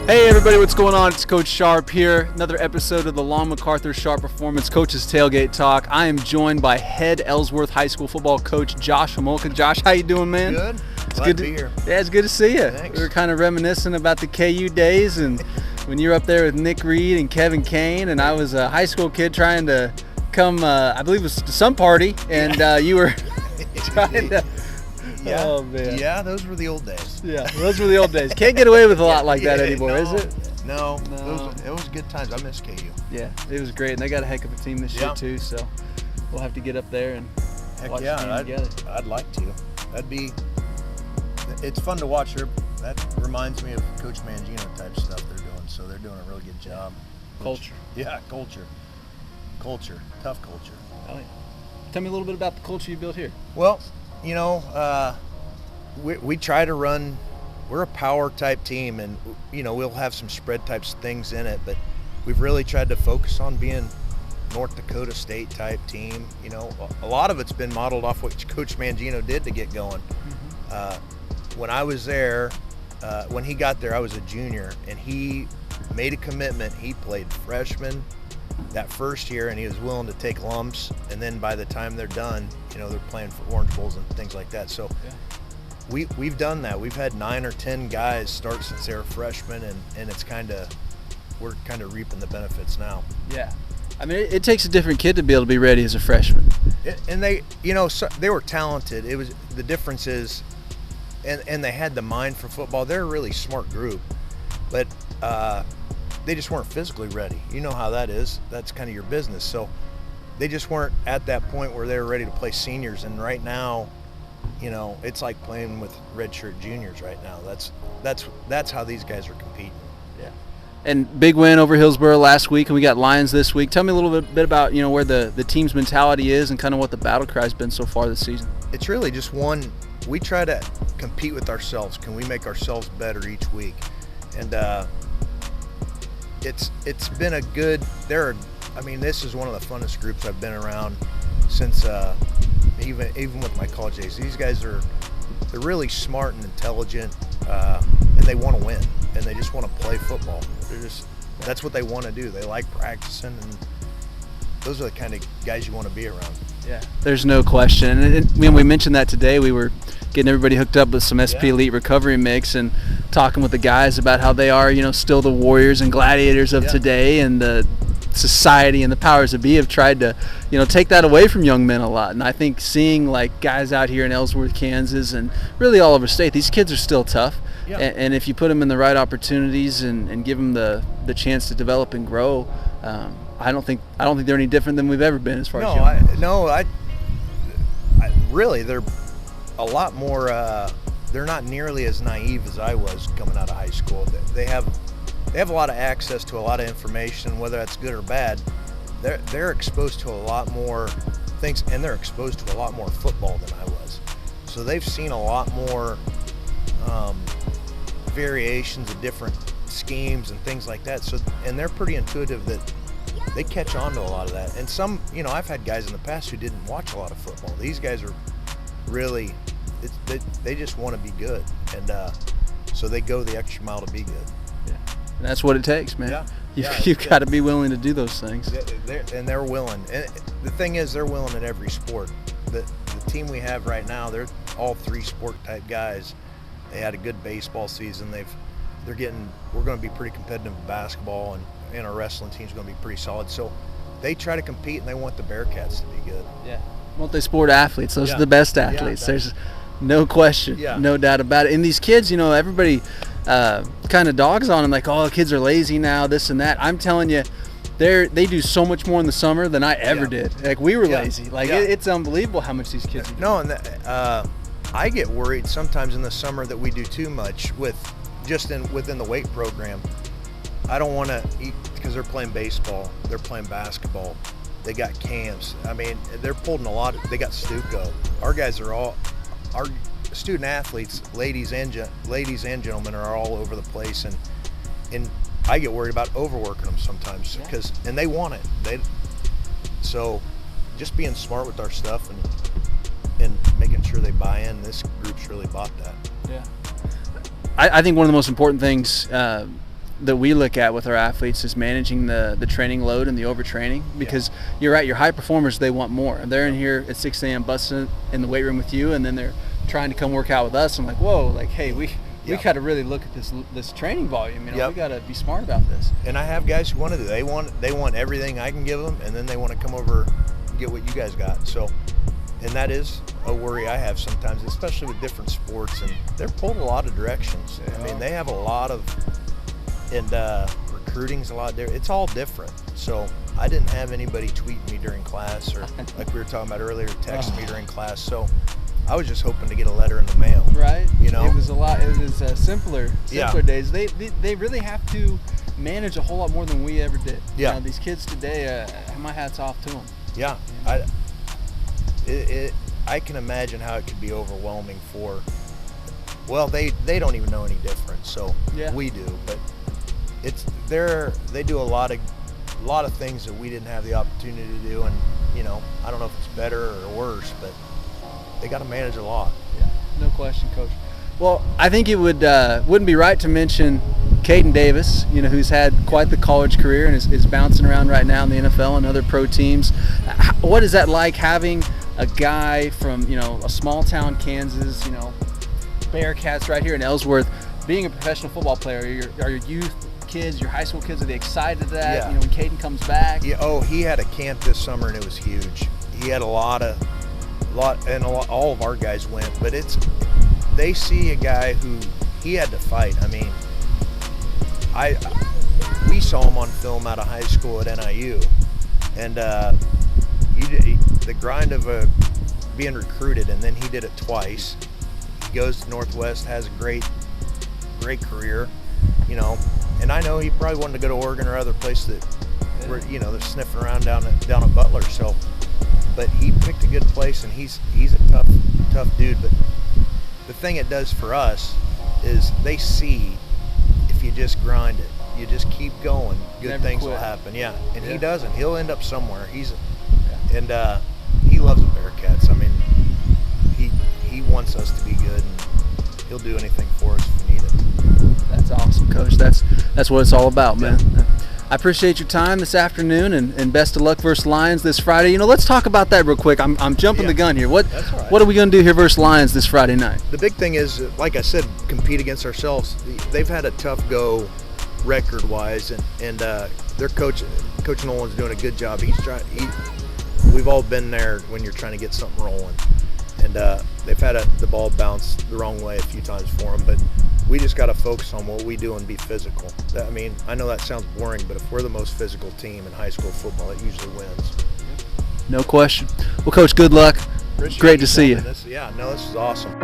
Hey everybody, what's going on? It's Coach Sharp here. Another episode of the Long MacArthur Sharp Performance Coaches Tailgate Talk. I am joined by head Ellsworth High School football coach Josh Homolka. Josh, how you doing, man? Good. It's Glad good to be here. Yeah, it's good to see you. Thanks. We were kind of reminiscing about the KU days and when you were up there with Nick Reed and Kevin Kane, and I was a high school kid trying to come, I believe it was to some party, and you were trying to. Yeah. Oh man. Yeah, those were the old days. Yeah, those were the old days. Can't get away with a lot like that anymore, no, is it? No. No. It was good times. I miss KU. Yeah, it was great, and they got a heck of a team this year too. So we'll have to get up there and watch the game together. I'd like to. It's fun to watch her. That reminds me of Coach Mangino type stuff they're doing. So they're doing a really good job. Culture. Yeah, culture. Tough culture. Oh, yeah. Tell me a little bit about the culture you built here. Well, you know, we try to run. We're a power type team, and you know we'll have some spread types things in it, but we've really tried to focus on being North Dakota State type team. You know, a lot of it's been modeled off what Coach Mangino did to get going. When I was there, when he got there, I was a junior, and he made a commitment. He played freshman that first year, and he was willing to take lumps, and then by the time they're done, you know, they're playing for Orange Bowls and things like that. So we've done that. We've had 9 or 10 guys start since they were freshmen, and it's we're kind of reaping the benefits now. Yeah, I mean it takes a different kid to be able to be ready as a freshman. And they, you know, they were talented. It was the difference is, and they had the mind for football. They're a really smart group, but they just weren't physically ready. You know how that is. That's kind of your business. So they just weren't at that point where they were ready to play seniors. And right now, you know, it's like playing with Redshirt Juniors right now. That's how these guys are competing. Yeah. And big win over Hillsboro last week, and we got Lions this week. Tell me a little bit about, you know, where the team's mentality is and kind of what the battle cry's been so far this season. It's really just one. We try to compete with ourselves. Can we make ourselves better each week? And it's been a good. I mean, this is one of the funnest groups I've been around since even with my college days. These guys they're really smart and intelligent, and they want to win, and they just want to play football. That's what they want to do. They like practicing, and those are the kind of guys you want to be around. Yeah, there's no question. And when we mentioned that today, we were getting everybody hooked up with some SP Elite recovery mix and talking with the guys about how they are, you know, still the warriors and gladiators of today, and the society and the powers that be have tried to, you know, take that away from young men a lot. And I think seeing like guys out here in Ellsworth, Kansas, and really all over state, these kids are still tough. Yeah. And if you put them in the right opportunities and give them the chance to develop and grow, I don't think they're any different than we've ever been as far as young. Really they're a lot more. They're not nearly as naive as I was coming out of high school. They have a lot of access to a lot of information, whether that's good or bad. They're exposed to a lot more things, and they're exposed to a lot more football than I was. So they've seen a lot more variations of different schemes and things like that. So, and they're pretty intuitive that they catch on to a lot of that. And some, you know, I've had guys in the past who didn't watch a lot of football. These guys are really, they just want to be good, and so they go the extra mile to be good. Yeah, and that's what it takes, man. Yeah. You've got to be willing to do those things. They're willing. And the thing is, they're willing at every sport. The team we have right now, they're all 3 sport type guys. They had a good baseball season. We're going to be pretty competitive in basketball, and our wrestling team's going to be pretty solid. So they try to compete, and they want the Bearcats to be good. Yeah, multi-sport athletes. Those are the best athletes. There's no question, no doubt about it. And these kids, you know, everybody kind of dogs on them, like, oh, kids are lazy now, this and that. I'm telling you, they do so much more in the summer than I ever did. Like, we were lazy. Like, it's unbelievable how much these kids do. No, and I get worried sometimes in the summer that we do too much within the weight program. I don't want to eat because they're playing baseball, they're playing basketball, they got camps. I mean, they're pulling a lot. They got Stuco. Our guys are our student athletes, ladies and gentlemen, are all over the place, and I get worried about overworking them sometimes and they want it. So just being smart with our stuff and making sure they buy in. This group's really bought that. Yeah. I think one of the most important things that we look at with our athletes is managing the training load and the overtraining, because you're right, your high performers, they want more. They're in here at 6 a.m. busting in the weight room with you, and then they're trying to come work out with us. I'm like, whoa, like, hey, we got to really look at this training volume. We got to be smart about this. And I have guys who want to do. They want everything I can give them, and then they want to come over and get what you guys got. So, and that is a worry I have sometimes, especially with different sports, and they're pulled a lot of directions. I mean, they have a lot of, and recruiting's a lot different. It's all different. So I didn't have anybody tweet me during class, or like we were talking about earlier, text me during class. So I was just hoping to get a letter in the mail. Right. You know, it was simpler days. They really have to manage a whole lot more than we ever did. Yeah. These kids today, my hat's off to them. Yeah. I can imagine how it could be overwhelming for. Well, they don't even know any different. So we do, but they do a lot of things that we didn't have the opportunity to do, and I don't know if it's better or worse, but they got to manage a lot. Yeah, no question, Coach. Well, I think it wouldn't be right to mention Caden Davis, who's had quite the college career and is bouncing around right now in the NFL and other pro teams. What is that like, having a guy from a small town Kansas, Bearcats right here in Ellsworth, being a professional football player? Are your youth kids, your high school kids, are they excited to that? When Caden comes back? Yeah. Oh, he had a camp this summer and it was huge. He had all of our guys went, but they see a guy who he had to fight. I mean, we saw him on film out of high school at NIU, and the grind of being recruited, and then he did it twice. He goes to Northwest, has a great career, and I know he probably wanted to go to Oregon or other place that were, they're sniffing around down at Butler. So, but he picked a good place, and he's a tough dude. But the thing it does for us is they see if you just grind it, you just keep going, good things will happen. Yeah, and he doesn't. He'll end up somewhere. And he loves the Bearcats. I mean, he wants us to be good, and he'll do anything for us if we need it. That's awesome, Coach. That's what it's all about, man. Yeah. I appreciate your time this afternoon, and best of luck versus Lions this Friday. Let's talk about that real quick. I'm jumping the gun here. What are we going to do here versus Lions this Friday night? The big thing is, like I said, compete against ourselves. They've had a tough go record-wise, and their Coach Nolan's doing a good job. We've all been there when you're trying to get something rolling, and they've had the ball bounce the wrong way a few times for them, but we just got to focus on what we do and be physical. I mean, I know that sounds boring, but if we're the most physical team in high school football, it usually wins. No question. Well, Coach, good luck. Great to see you. This is awesome.